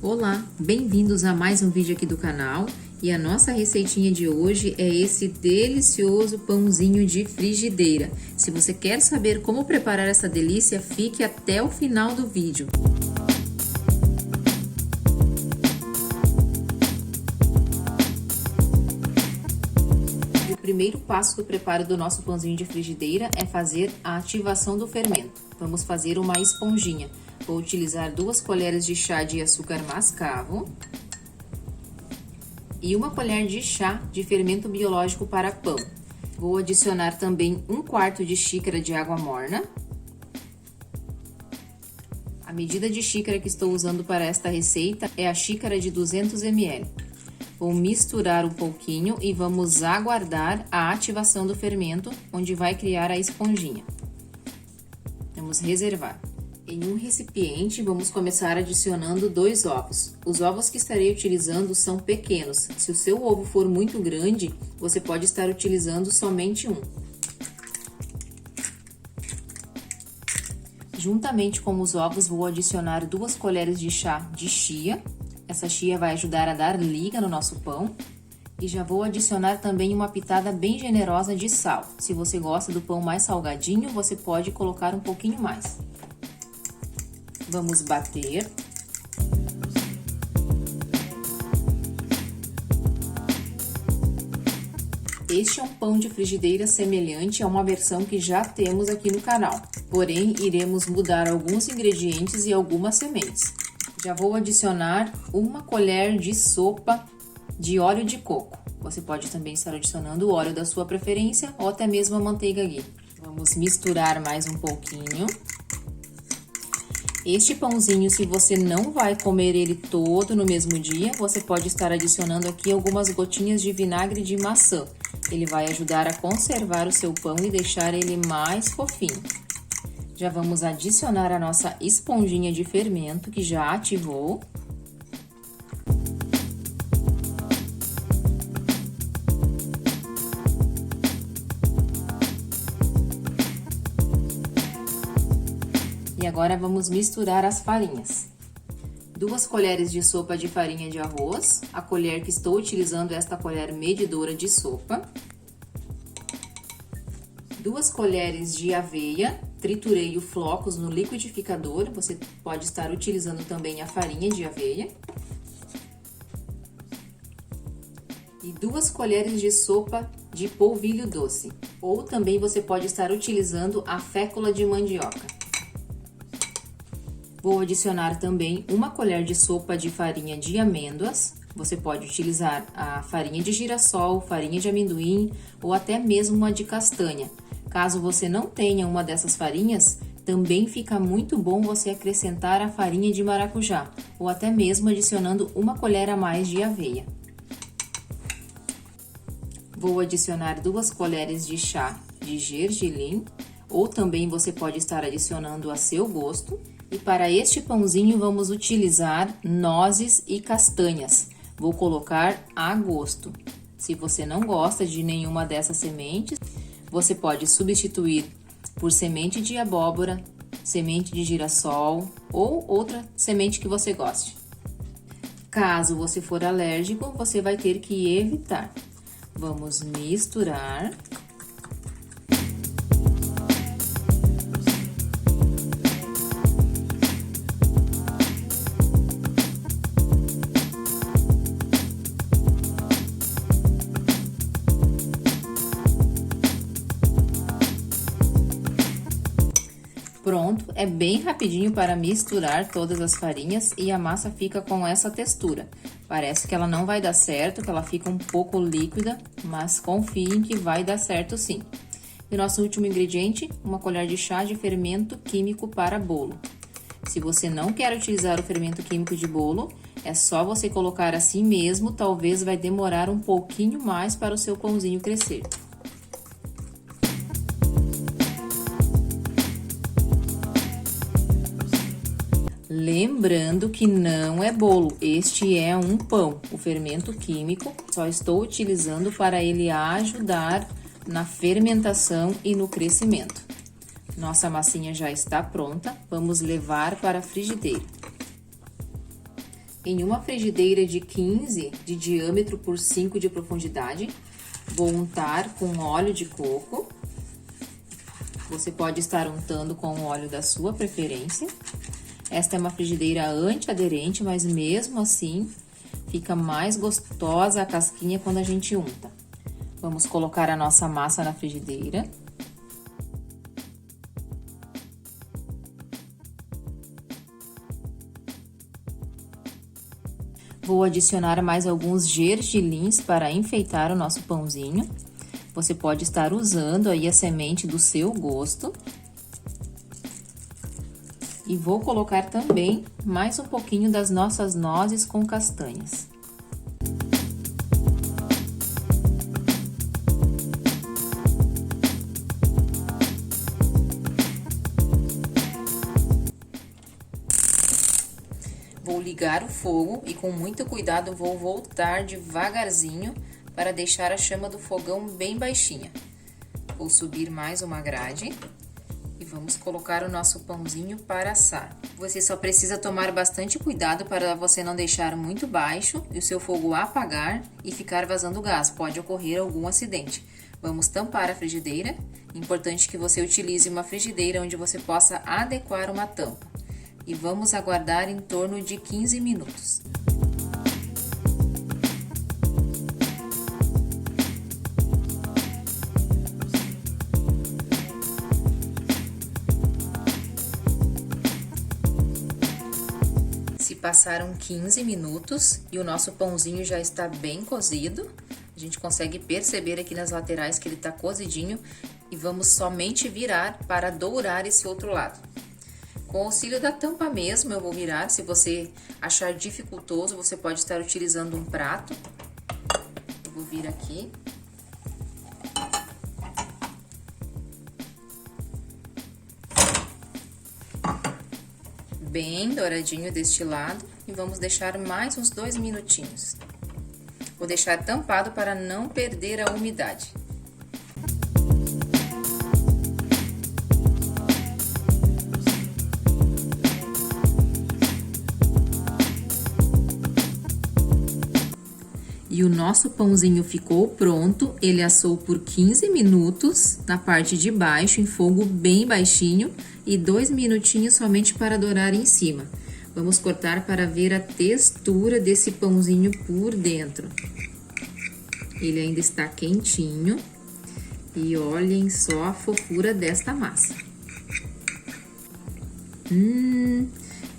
Olá, bem-vindos a mais um vídeo aqui do canal e a nossa receitinha de hoje é esse delicioso pãozinho de frigideira. Se você quer saber como preparar essa delícia, fique até o final do vídeo. O primeiro passo do preparo do nosso pãozinho de frigideira é fazer a ativação do fermento. Vamos fazer uma esponjinha. Vou utilizar 2 colheres de chá de açúcar mascavo e 1 colher de chá de fermento biológico para pão. Vou adicionar também 1/4 de xícara de água morna. A medida de xícara que estou usando para esta receita é a xícara de 200 ml. Vou misturar um pouquinho e vamos aguardar a ativação do fermento, onde vai criar a esponjinha. Vamos reservar. Em um recipiente, vamos começar adicionando 2 ovos. Os ovos que estarei utilizando são pequenos. Se o seu ovo for muito grande, você pode estar utilizando somente um. Juntamente com os ovos, vou adicionar 2 colheres de chá de chia. Essa chia vai ajudar a dar liga no nosso pão. E já vou adicionar também uma pitada bem generosa de sal. Se você gosta do pão mais salgadinho, você pode colocar um pouquinho mais. Vamos bater. Este é um pão de frigideira semelhante a uma versão que já temos aqui no canal. Porém, iremos mudar alguns ingredientes e algumas sementes. Já vou adicionar 1 colher de sopa de óleo de coco. Você pode também estar adicionando o óleo da sua preferência ou até mesmo a manteiga ghee. Vamos misturar mais um pouquinho. Este pãozinho, se você não vai comer ele todo no mesmo dia, você pode estar adicionando aqui algumas gotinhas de vinagre de maçã. Ele vai ajudar a conservar o seu pão e deixar ele mais fofinho. Já vamos adicionar a nossa esponjinha de fermento, que já ativou. E agora vamos misturar as farinhas. 2 colheres de sopa de farinha de arroz, a colher que estou utilizando é esta colher medidora de sopa. 2 colheres de aveia, triturei o flocos no liquidificador, você pode estar utilizando também a farinha de aveia. E 2 colheres de sopa de polvilho doce, ou também você pode estar utilizando a fécula de mandioca. Vou adicionar também 1 colher de sopa de farinha de amêndoas. Você pode utilizar a farinha de girassol, farinha de amendoim ou até mesmo uma de castanha. Caso você não tenha uma dessas farinhas, também fica muito bom você acrescentar a farinha de maracujá ou até mesmo adicionando 1 colher a mais de aveia. Vou adicionar 2 colheres de chá de gergelim ou também você pode estar adicionando a seu gosto. E para este pãozinho vamos utilizar nozes e castanhas. Vou colocar a gosto. Se você não gosta de nenhuma dessas sementes, você pode substituir por semente de abóbora, semente de girassol ou outra semente que você goste. Caso você for alérgico, você vai ter que evitar. Vamos misturar. Pronto, é bem rapidinho para misturar todas as farinhas e a massa fica com essa textura. Parece que ela não vai dar certo, que ela fica um pouco líquida, mas confiem que vai dar certo sim. E nosso último ingrediente, 1 colher de chá de fermento químico para bolo. Se você não quer utilizar o fermento químico de bolo, é só você colocar assim mesmo, talvez vai demorar um pouquinho mais para o seu pãozinho crescer. Lembrando que não é bolo, este é um pão. O fermento químico só estou utilizando para ele ajudar na fermentação e no crescimento. Nossa massinha já está pronta, vamos levar para a frigideira. Em uma frigideira de 15 de diâmetro por 5 de profundidade, vou untar com óleo de coco. Você pode estar untando com o óleo da sua preferência. Esta é uma frigideira antiaderente, mas mesmo assim fica mais gostosa a casquinha quando a gente unta. Vamos colocar a nossa massa na frigideira. Vou adicionar mais alguns gergelins para enfeitar o nosso pãozinho. Você pode estar usando aí a semente do seu gosto. E vou colocar também mais um pouquinho das nossas nozes com castanhas. Vou ligar o fogo e com muito cuidado vou voltar devagarzinho para deixar a chama do fogão bem baixinha. Vou subir mais uma grade e vamos colocar o nosso pãozinho para assar. Você só precisa tomar bastante cuidado para você não deixar muito baixo e o seu fogo apagar e ficar vazando gás, pode ocorrer algum acidente. Vamos tampar a frigideira, importante que você utilize uma frigideira onde você possa adequar uma tampa. E vamos aguardar em torno de 15 minutos. Se passaram 15 minutos e o nosso pãozinho já está bem cozido, a gente consegue perceber aqui nas laterais que ele está cozidinho e vamos somente virar para dourar esse outro lado. Com o auxílio da tampa mesmo, eu vou virar. Se você achar dificultoso, você pode estar utilizando um prato. Eu vou vir aqui. Bem douradinho deste lado. E vamos deixar mais uns 2 minutinhos. Vou deixar tampado para não perder a umidade. E o nosso pãozinho ficou pronto, ele assou por 15 minutos na parte de baixo, em fogo bem baixinho, e 2 minutinhos somente para dourar em cima. Vamos cortar para ver a textura desse pãozinho por dentro. Ele ainda está quentinho, e olhem só a fofura desta massa.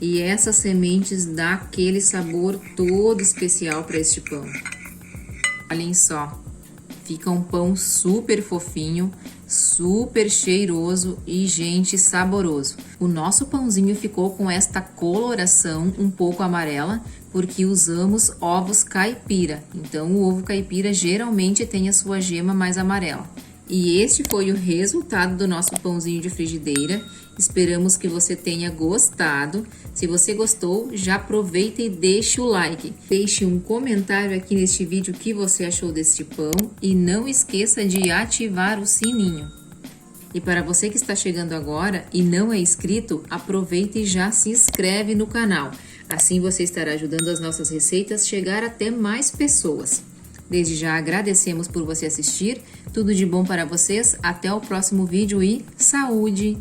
E essas sementes dão aquele sabor todo especial para este pão. Olhem só, fica um pão super fofinho, super cheiroso e, gente, saboroso. O nosso pãozinho ficou com esta coloração um pouco amarela, porque usamos ovos caipira. Então, o ovo caipira geralmente tem a sua gema mais amarela. E este foi o resultado do nosso pãozinho de frigideira. Esperamos que você tenha gostado. Se você gostou, já aproveita e deixe o like. Deixe um comentário aqui neste vídeo o que você achou deste pão e não esqueça de ativar o sininho. E para você que está chegando agora e não é inscrito, aproveita e já se inscreve no canal. Assim você estará ajudando as nossas receitas a chegar até mais pessoas. Desde já agradecemos por você assistir. Tudo de bom para vocês. Até o próximo vídeo e saúde!